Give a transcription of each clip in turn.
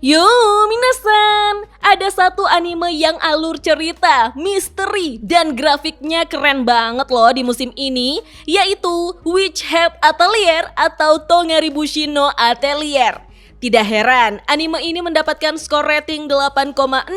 Yo, minasan! Ada satu anime yang alur cerita, misteri, dan grafiknya keren banget loh di musim ini, yaitu Witch Have Atelier atau Tongaribushi no Atelier. Tidak heran, anime ini mendapatkan skor rating 8,68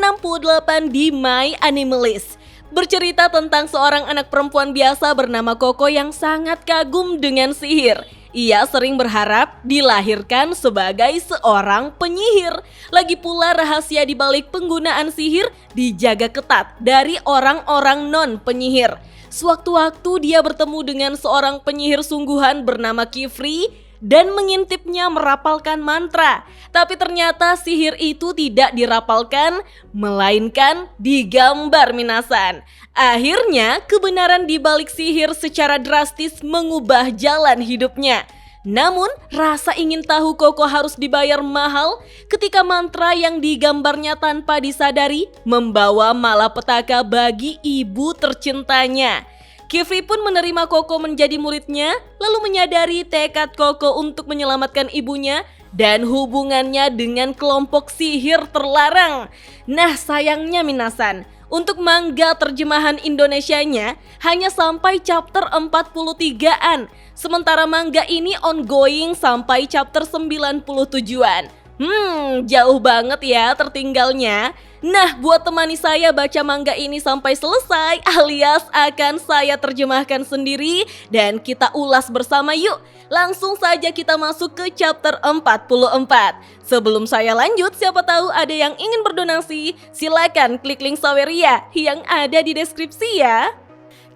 di My Anime List. Bercerita tentang seorang anak perempuan biasa bernama Koko yang sangat kagum dengan sihir. Ia sering berharap dilahirkan sebagai seorang penyihir. Lagi pula rahasia di balik penggunaan sihir dijaga ketat dari orang-orang non-penyihir. Sewaktu-waktu dia bertemu dengan seorang penyihir sungguhan bernama Kifri dan mengintipnya merapalkan mantra. Tapi ternyata sihir itu tidak dirapalkan, melainkan digambar minasan. Akhirnya kebenaran di balik sihir secara drastis mengubah jalan hidupnya. Namun rasa ingin tahu Koko harus dibayar mahal ketika mantra yang digambarnya tanpa disadari membawa malapetaka bagi ibu tercintanya. Kifri pun menerima Koko menjadi muridnya, lalu menyadari tekad Koko untuk menyelamatkan ibunya dan hubungannya dengan kelompok sihir terlarang. Nah sayangnya minasan, untuk manga terjemahan Indonesianya hanya sampai chapter 43-an, sementara manga ini ongoing sampai chapter 97-an. Jauh banget ya tertinggalnya. Nah, buat temani saya baca manga ini sampai selesai alias akan saya terjemahkan sendiri dan kita ulas bersama yuk. Langsung saja kita masuk ke chapter 44. Sebelum saya lanjut, siapa tahu ada yang ingin berdonasi, silakan klik link Saweria yang ada di deskripsi ya.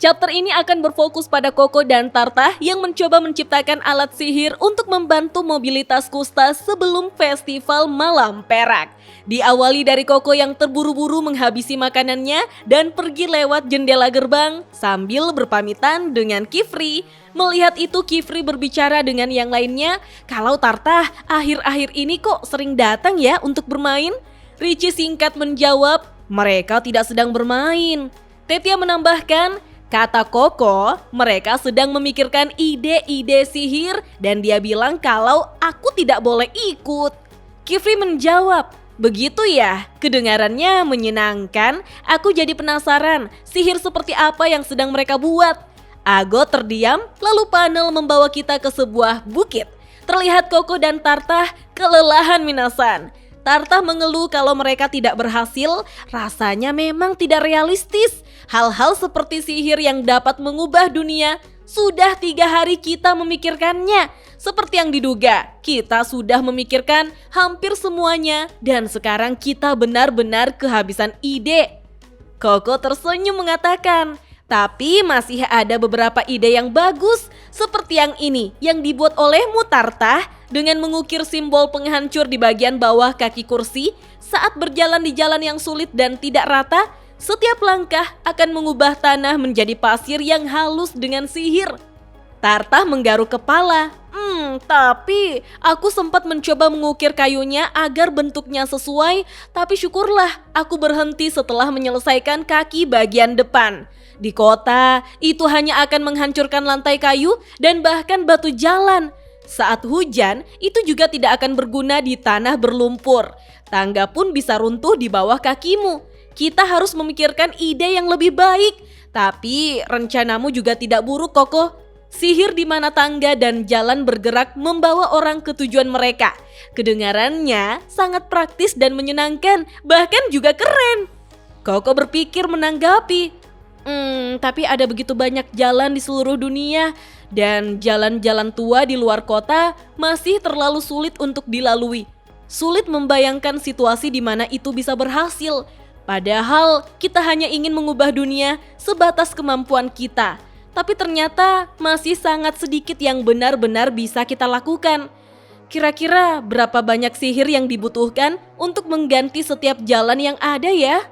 Chapter ini akan berfokus pada Koko dan Tartah yang mencoba menciptakan alat sihir untuk membantu mobilitas kusta sebelum festival malam perak. Diawali dari Koko yang terburu-buru menghabisi makanannya dan pergi lewat jendela gerbang sambil berpamitan dengan Kifri. Melihat itu Kifri berbicara dengan yang lainnya, kalau Tartah akhir-akhir ini kok sering datang ya untuk bermain? Richie singkat menjawab, mereka tidak sedang bermain. Tetia menambahkan, kata Koko, mereka sedang memikirkan ide-ide sihir dan dia bilang kalau aku tidak boleh ikut. Kifri menjawab, begitu ya, kedengarannya menyenangkan, aku jadi penasaran sihir seperti apa yang sedang mereka buat. Ago terdiam, lalu panel membawa kita ke sebuah bukit. Terlihat Koko dan Tartah kelelahan minasan. Tartah mengeluh kalau mereka tidak berhasil, rasanya memang tidak realistis. Hal-hal seperti sihir yang dapat mengubah dunia, sudah 3 hari kita memikirkannya. Seperti yang diduga, kita sudah memikirkan hampir semuanya dan sekarang kita benar-benar kehabisan ide. Koko tersenyum mengatakan, tapi masih ada beberapa ide yang bagus, seperti yang ini yang dibuat olehmu Tartah dengan mengukir simbol penghancur di bagian bawah kaki kursi. Saat berjalan di jalan yang sulit dan tidak rata, setiap langkah akan mengubah tanah menjadi pasir yang halus dengan sihir. Tartah menggaruk kepala. Tapi aku sempat mencoba mengukir kayunya agar bentuknya sesuai, tapi syukurlah aku berhenti setelah menyelesaikan kaki bagian depan. Di kota, itu hanya akan menghancurkan lantai kayu dan bahkan batu jalan. Saat hujan, itu juga tidak akan berguna di tanah berlumpur. Tangga pun bisa runtuh di bawah kakimu. Kita harus memikirkan ide yang lebih baik. Tapi rencanamu juga tidak buruk, Koko. Sihir di mana tangga dan jalan bergerak membawa orang ke tujuan mereka. Kedengarannya sangat praktis dan menyenangkan, bahkan juga keren. Koko berpikir menanggapi. Tapi ada begitu banyak jalan di seluruh dunia dan jalan-jalan tua di luar kota masih terlalu sulit untuk dilalui. Sulit membayangkan situasi di mana itu bisa berhasil. Padahal kita hanya ingin mengubah dunia sebatas kemampuan kita. Tapi ternyata masih sangat sedikit yang benar-benar bisa kita lakukan. Kira-kira berapa banyak sihir yang dibutuhkan untuk mengganti setiap jalan yang ada ya?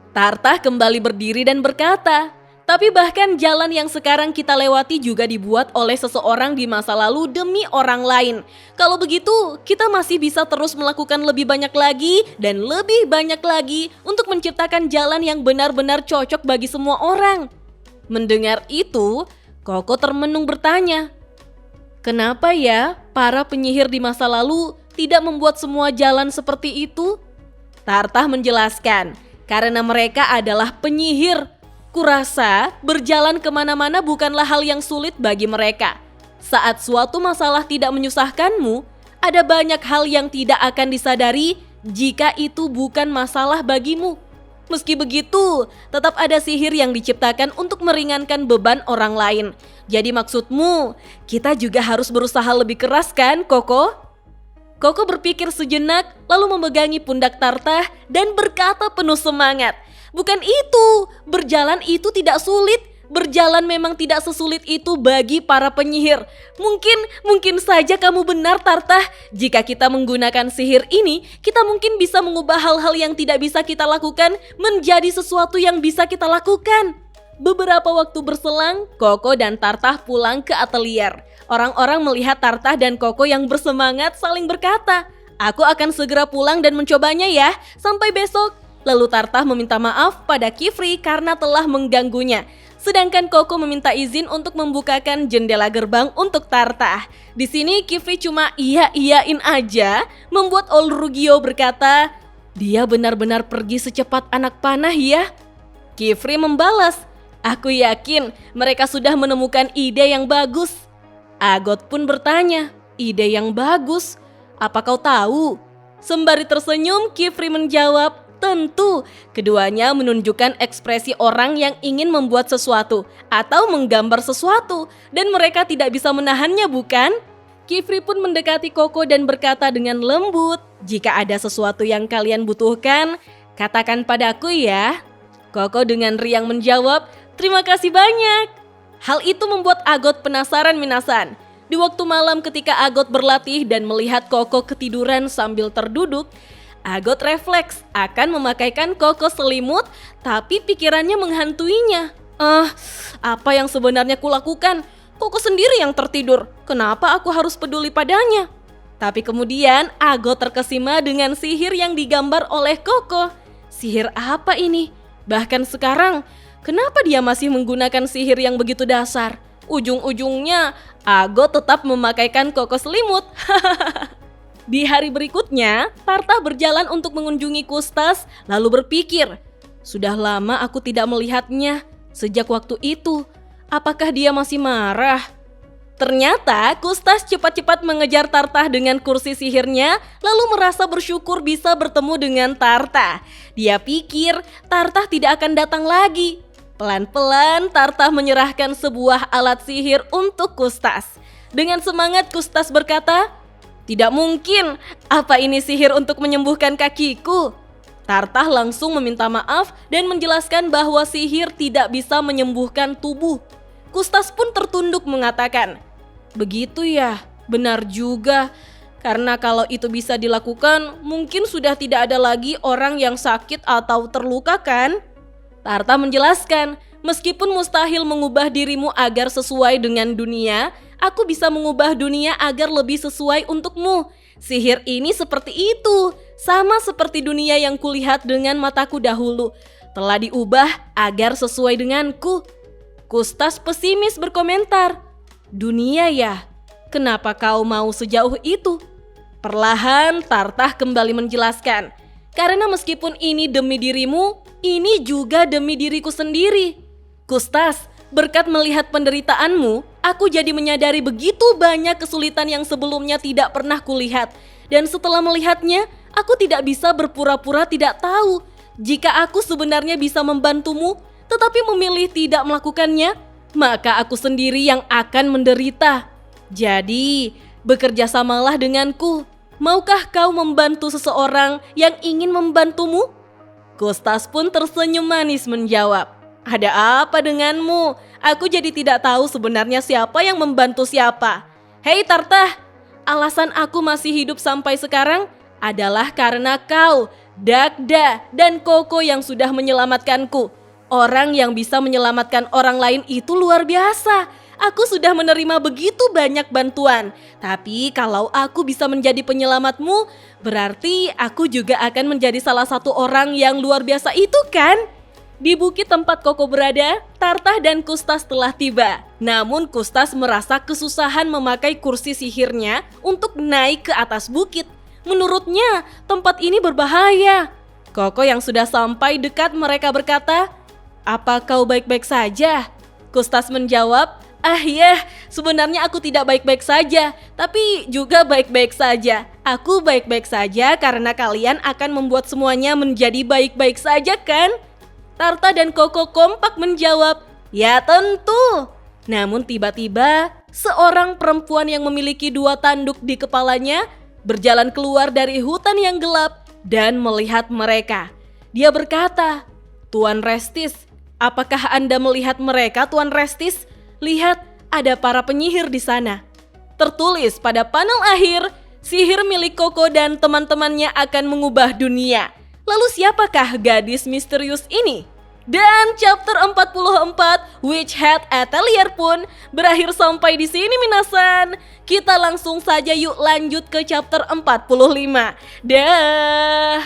Tartah kembali berdiri dan berkata, tapi bahkan jalan yang sekarang kita lewati juga dibuat oleh seseorang di masa lalu demi orang lain. Kalau begitu, kita masih bisa terus melakukan lebih banyak lagi dan lebih banyak lagi untuk menciptakan jalan yang benar-benar cocok bagi semua orang. Mendengar itu, Koko termenung bertanya, kenapa ya para penyihir di masa lalu tidak membuat semua jalan seperti itu? Tartah menjelaskan, karena mereka adalah penyihir. Kurasa berjalan kemana-mana bukanlah hal yang sulit bagi mereka. Saat suatu masalah tidak menyusahkanmu, ada banyak hal yang tidak akan disadari jika itu bukan masalah bagimu. Meski begitu, tetap ada sihir yang diciptakan untuk meringankan beban orang lain. Jadi maksudmu, kita juga harus berusaha lebih keras kan, Koko? Koko berpikir sejenak, lalu memegangi pundak Tartah dan berkata penuh semangat, "Bukan itu, berjalan itu tidak sulit. Berjalan memang tidak sesulit itu bagi para penyihir. Mungkin saja kamu benar, Tartah. Jika kita menggunakan sihir ini, kita mungkin bisa mengubah hal-hal yang tidak bisa kita lakukan menjadi sesuatu yang bisa kita lakukan." Beberapa waktu berselang, Koko dan Tartah pulang ke atelier. Orang-orang melihat Tartah dan Koko yang bersemangat saling berkata, "Aku akan segera pulang dan mencobanya ya, sampai besok." Lalu Tartah meminta maaf pada Kifri karena telah mengganggunya. Sedangkan Koko meminta izin untuk membukakan jendela gerbang untuk Tartah. Di sini Kifri cuma iya-iyain aja, membuat Olrugio berkata, "Dia benar-benar pergi secepat anak panah ya." Kifri membalas, "Aku yakin mereka sudah menemukan ide yang bagus." Agot pun bertanya, "Ide yang bagus? Apa kau tahu?" Sembari tersenyum, Kifri menjawab, "Tentu." Keduanya menunjukkan ekspresi orang yang ingin membuat sesuatu atau menggambar sesuatu dan mereka tidak bisa menahannya, bukan? Kifri pun mendekati Koko dan berkata dengan lembut, "Jika ada sesuatu yang kalian butuhkan, katakan padaku ya." Koko dengan riang menjawab, "Terima kasih banyak." Hal itu membuat Agot penasaran minasan. Di waktu malam ketika Agot berlatih dan melihat Koko ketiduran sambil terduduk, Agot refleks akan memakaikan Koko selimut, tapi pikirannya menghantuinya. Apa yang sebenarnya kulakukan? Koko sendiri yang tertidur. Kenapa aku harus peduli padanya? Tapi kemudian Agot terkesima dengan sihir yang digambar oleh Koko. Sihir apa ini? Bahkan sekarang, kenapa dia masih menggunakan sihir yang begitu dasar? Ujung-ujungnya, Agot tetap memakaikan Koko selimut. Di hari berikutnya, Tartah berjalan untuk mengunjungi Kustas, lalu berpikir, "Sudah lama aku tidak melihatnya. Sejak waktu itu, apakah dia masih marah?" Ternyata Kustas cepat-cepat mengejar Tartah dengan kursi sihirnya, lalu merasa bersyukur bisa bertemu dengan Tartah. Dia pikir Tartah tidak akan datang lagi. Pelan-pelan Tartah menyerahkan sebuah alat sihir untuk Kustas. Dengan semangat Kustas berkata, "Tidak mungkin, apa ini sihir untuk menyembuhkan kakiku?" Tartah langsung meminta maaf dan menjelaskan bahwa sihir tidak bisa menyembuhkan tubuh. Kustas pun tertunduk mengatakan, "Begitu ya, benar juga. Karena kalau itu bisa dilakukan, mungkin sudah tidak ada lagi orang yang sakit atau terluka kan?" Tartah menjelaskan, "Meskipun mustahil mengubah dirimu agar sesuai dengan dunia, aku bisa mengubah dunia agar lebih sesuai untukmu. Sihir ini seperti itu, sama seperti dunia yang kulihat dengan mataku dahulu. Telah diubah agar sesuai denganku." Kustas pesimis berkomentar, "Dunia ya? Kenapa kau mau sejauh itu?" Perlahan Tartah kembali menjelaskan, "Karena meskipun ini demi dirimu, ini juga demi diriku sendiri. Kustas, berkat melihat penderitaanmu, aku jadi menyadari begitu banyak kesulitan yang sebelumnya tidak pernah kulihat. Dan setelah melihatnya, aku tidak bisa berpura-pura tidak tahu. Jika aku sebenarnya bisa membantumu, tetapi memilih tidak melakukannya, maka aku sendiri yang akan menderita. Jadi, bekerja samalah denganku. Maukah kau membantu seseorang yang ingin membantumu?" Kustas pun tersenyum manis menjawab, "Ada apa denganmu? Aku jadi tidak tahu sebenarnya siapa yang membantu siapa. Hei Tartah, alasan aku masih hidup sampai sekarang adalah karena kau, Dagda, dan Koko yang sudah menyelamatkanku. Orang yang bisa menyelamatkan orang lain itu luar biasa. Aku sudah menerima begitu banyak bantuan. Tapi kalau aku bisa menjadi penyelamatmu, berarti aku juga akan menjadi salah satu orang yang luar biasa itu kan?" Di bukit tempat Koko berada, Tartah dan Kustas telah tiba. Namun Kustas merasa kesusahan memakai kursi sihirnya untuk naik ke atas bukit. Menurutnya, tempat ini berbahaya. Koko yang sudah sampai dekat mereka berkata, "Apa kau baik-baik saja?" Kustas menjawab, "Ah ya, sebenarnya aku tidak baik-baik saja, tapi juga baik-baik saja. Aku baik-baik saja karena kalian akan membuat semuanya menjadi baik-baik saja kan?" Tarta dan Koko kompak menjawab, "Ya tentu." Namun tiba-tiba, seorang perempuan yang memiliki 2 tanduk di kepalanya berjalan keluar dari hutan yang gelap dan melihat mereka. Dia berkata, "Tuan Restis, apakah Anda melihat mereka, Tuan Restis? Lihat, ada para penyihir di sana." Tertulis pada panel akhir, sihir milik Koko dan teman-temannya akan mengubah dunia. Lalu siapakah gadis misterius ini? Dan chapter 44 Witch Hat Atelier pun berakhir sampai di sini minasan. Kita langsung saja yuk lanjut ke chapter 45. Dah.